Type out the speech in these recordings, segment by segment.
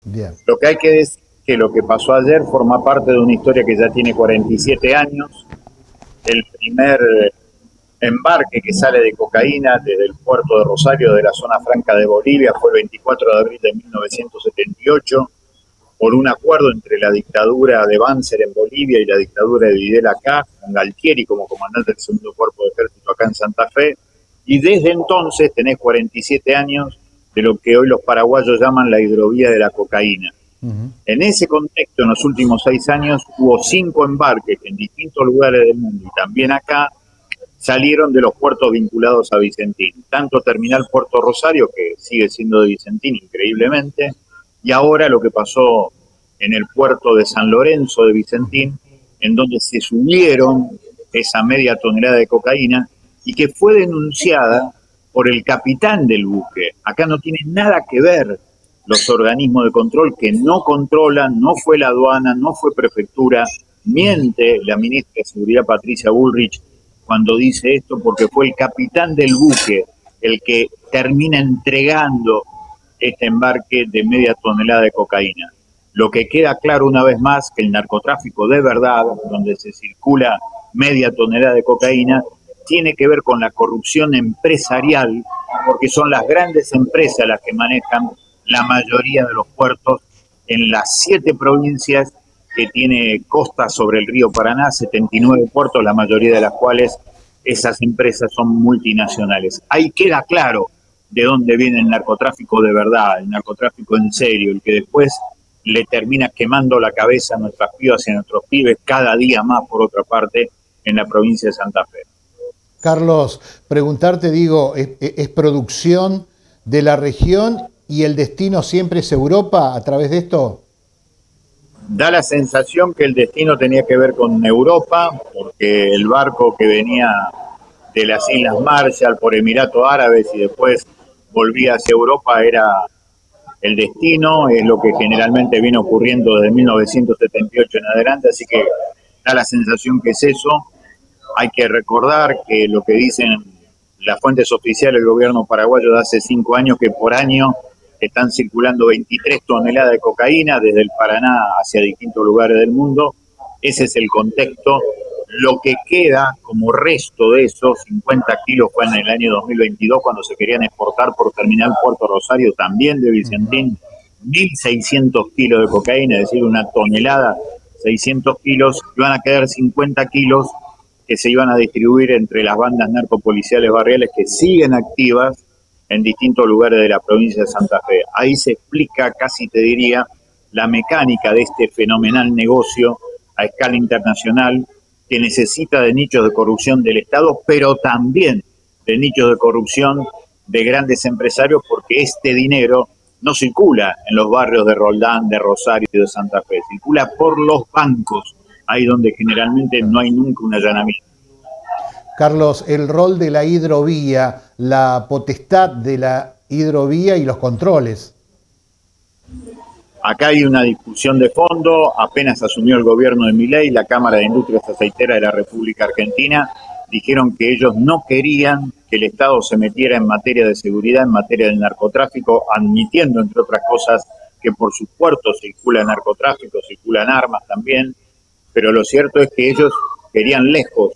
Bien. Lo que hay que decir es que lo que pasó ayer forma parte de una historia que ya tiene 47 años. El primer embarque que sale de cocaína desde el puerto de Rosario, de la zona franca de Bolivia, fue el 24 de abril de 1978, por un acuerdo entre la dictadura de Banzer en Bolivia y la dictadura de Videla acá, con Galtieri como comandante del segundo cuerpo de ejército acá en Santa Fe. Y desde entonces tenés 47 años de lo que hoy los paraguayos llaman la hidrovía de la cocaína. En ese contexto, en los últimos 6 años, hubo 5 embarques en distintos lugares del mundo y también acá salieron de los puertos vinculados a Vicentín. Tanto Terminal Puerto Rosario, que sigue siendo de Vicentín increíblemente, y ahora lo que pasó en el puerto de San Lorenzo de Vicentín, en donde se subieron esa media tonelada de cocaína y que fue denunciada por el capitán del buque. Acá no tiene nada que ver los organismos de control que no controlan, no fue la aduana, no fue prefectura, miente la ministra de Seguridad Patricia Bullrich cuando dice esto, porque fue el capitán del buque el que termina entregando este embarque de media tonelada de cocaína. Lo que queda claro una vez más que el narcotráfico de verdad, donde se circula media tonelada de cocaína, tiene que ver con la corrupción empresarial, porque son las grandes empresas las que manejan la mayoría de los puertos en las 7 provincias que tiene costa sobre el río Paraná, 79 puertos, la mayoría de las cuales esas empresas son multinacionales. Ahí queda claro de dónde viene el narcotráfico de verdad, el narcotráfico en serio, el que después le termina quemando la cabeza a nuestras pibas y a nuestros pibes cada día más, por otra parte, en la provincia de Santa Fe. Carlos, preguntarte, digo, ¿es producción de la región y el destino siempre es Europa a través de esto? Da la sensación que el destino tenía que ver con Europa, porque el barco que venía de las Islas Marshall por Emiratos Árabes y después volvía hacia Europa era el destino, es lo que generalmente viene ocurriendo desde 1978 en adelante, así que da la sensación que es eso. Hay que recordar que lo que dicen las fuentes oficiales del gobierno paraguayo de hace 5 años, que por año están circulando 23 toneladas de cocaína desde el Paraná hacia distintos lugares del mundo. Ese es el contexto. Lo que queda como resto de esos 50 kilos fue en el año 2022 cuando se querían exportar por Terminal Puerto Rosario, también de Vicentín, 1.600 kilos de cocaína, es decir, una tonelada, 600 kilos, y van a quedar 50 kilos que se iban a distribuir entre las bandas narcopoliciales barriales que siguen activas en distintos lugares de la provincia de Santa Fe. Ahí se explica, casi te diría, la mecánica de este fenomenal negocio a escala internacional que necesita de nichos de corrupción del Estado, pero también de nichos de corrupción de grandes empresarios, porque este dinero no circula en los barrios de Roldán, de Rosario y de Santa Fe, circula por los bancos, ahí donde generalmente no hay nunca un allanamiento. Carlos, el rol de la hidrovía, la potestad de la hidrovía y los controles. Acá hay una discusión de fondo. Apenas asumió el gobierno de Milei, la Cámara de Industrias Aceiteras de la República Argentina dijeron que ellos no querían que el Estado se metiera en materia de seguridad, en materia del narcotráfico, admitiendo, entre otras cosas, que por sus puertos circula narcotráfico, circulan armas también, pero lo cierto es que ellos querían lejos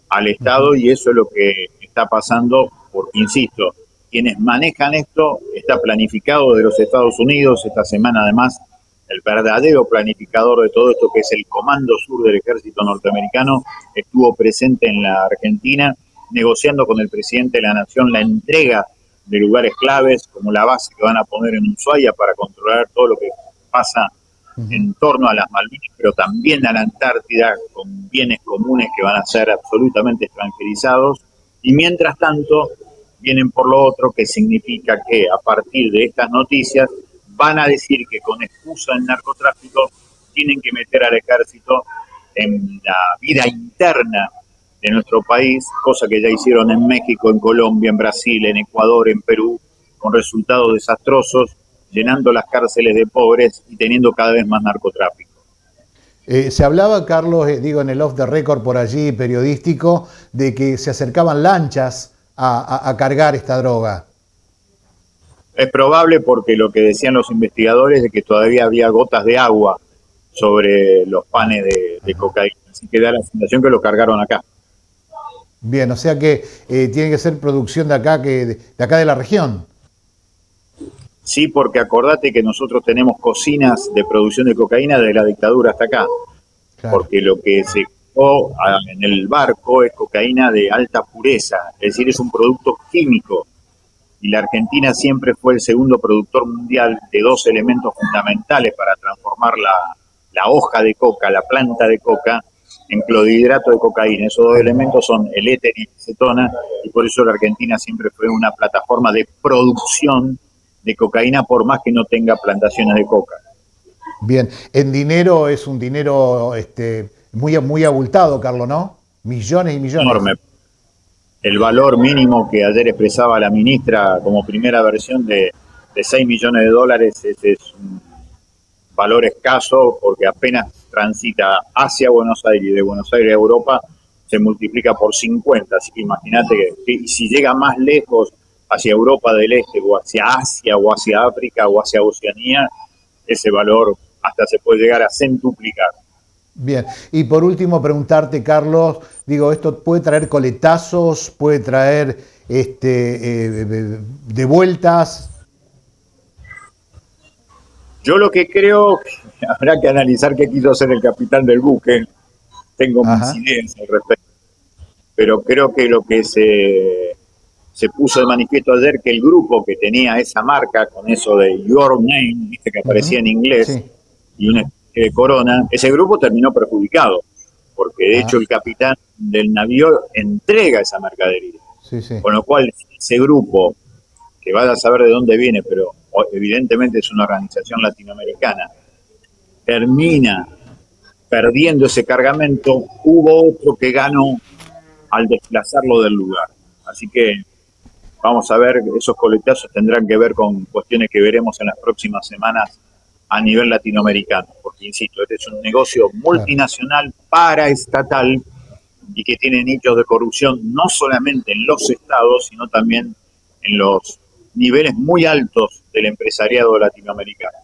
al Estado y eso es lo que está pasando, porque, insisto, quienes manejan esto está planificado de los Estados Unidos. Esta semana, además, el verdadero planificador de todo esto, que es el Comando Sur del Ejército Norteamericano, estuvo presente en la Argentina negociando con el presidente de la Nación la entrega de lugares claves, como la base que van a poner en Ushuaia para controlar todo lo que pasa en torno a las Malvinas, pero también a la Antártida, con bienes comunes que van a ser absolutamente extranjerizados. Y mientras tanto, vienen por lo otro, que significa que a partir de estas noticias van a decir que con excusa del narcotráfico tienen que meter al ejército en la vida interna de nuestro país, cosa que ya hicieron en México, en Colombia, en Brasil, en Ecuador, en Perú, con resultados desastrosos, llenando las cárceles de pobres y teniendo cada vez más narcotráfico. Se hablaba, Carlos, digo en el off the record por allí, periodístico, de que se acercaban lanchas a cargar esta droga. Es probable porque lo que decían los investigadores es que todavía había gotas de agua sobre los panes de cocaína. Así que da la sensación que lo cargaron acá. Bien, o sea que tiene que ser producción de acá, de acá de la región. Sí, porque acordate que nosotros tenemos cocinas de producción de cocaína desde la dictadura hasta acá. Claro. Porque lo que se quedó en el barco es cocaína de alta pureza, es decir, es un producto químico. Y la Argentina siempre fue el segundo productor mundial de dos elementos fundamentales para transformar la hoja de coca, la planta de coca, en clorhidrato de cocaína. Esos dos elementos son el éter y la acetona, y por eso la Argentina siempre fue una plataforma de producción de cocaína, por más que no tenga plantaciones de coca. Bien, en dinero es un dinero muy, muy abultado, Carlos, ¿no? Millones y millones. Enorme. El valor mínimo que ayer expresaba la ministra como primera versión de 6 millones de dólares es un valor escaso porque apenas transita hacia Buenos Aires y de Buenos Aires a Europa se multiplica por 50. Así que imagínate que si llega más lejos hacia Europa del Este o hacia Asia o hacia África o hacia Oceanía, ese valor hasta se puede llegar a centuplicar. Bien, y por último preguntarte, Carlos, digo, esto puede traer coletazos, puede traer de vueltas. Yo lo que creo, habrá que analizar qué quiso hacer el capitán del buque, tengo mis Ajá, ideas al respecto, pero creo que lo que se puso de manifiesto ayer, que el grupo que tenía esa marca con eso de Your Name, viste que aparecía ujú, en inglés, sí, y una especie de corona, ese grupo terminó perjudicado, porque de hecho ajá, el capitán del navío entrega esa mercadería, sí, sí, con lo cual ese grupo, que vaya a saber de dónde viene, pero evidentemente es una organización latinoamericana, termina perdiendo ese cargamento, hubo otro que ganó al desplazarlo del lugar. Así que vamos a ver, esos coletazos tendrán que ver con cuestiones que veremos en las próximas semanas a nivel latinoamericano, porque insisto, este es un negocio claro. multinacional paraestatal y que tiene nichos de corrupción no solamente en los estados, sino también en los niveles muy altos del empresariado latinoamericano.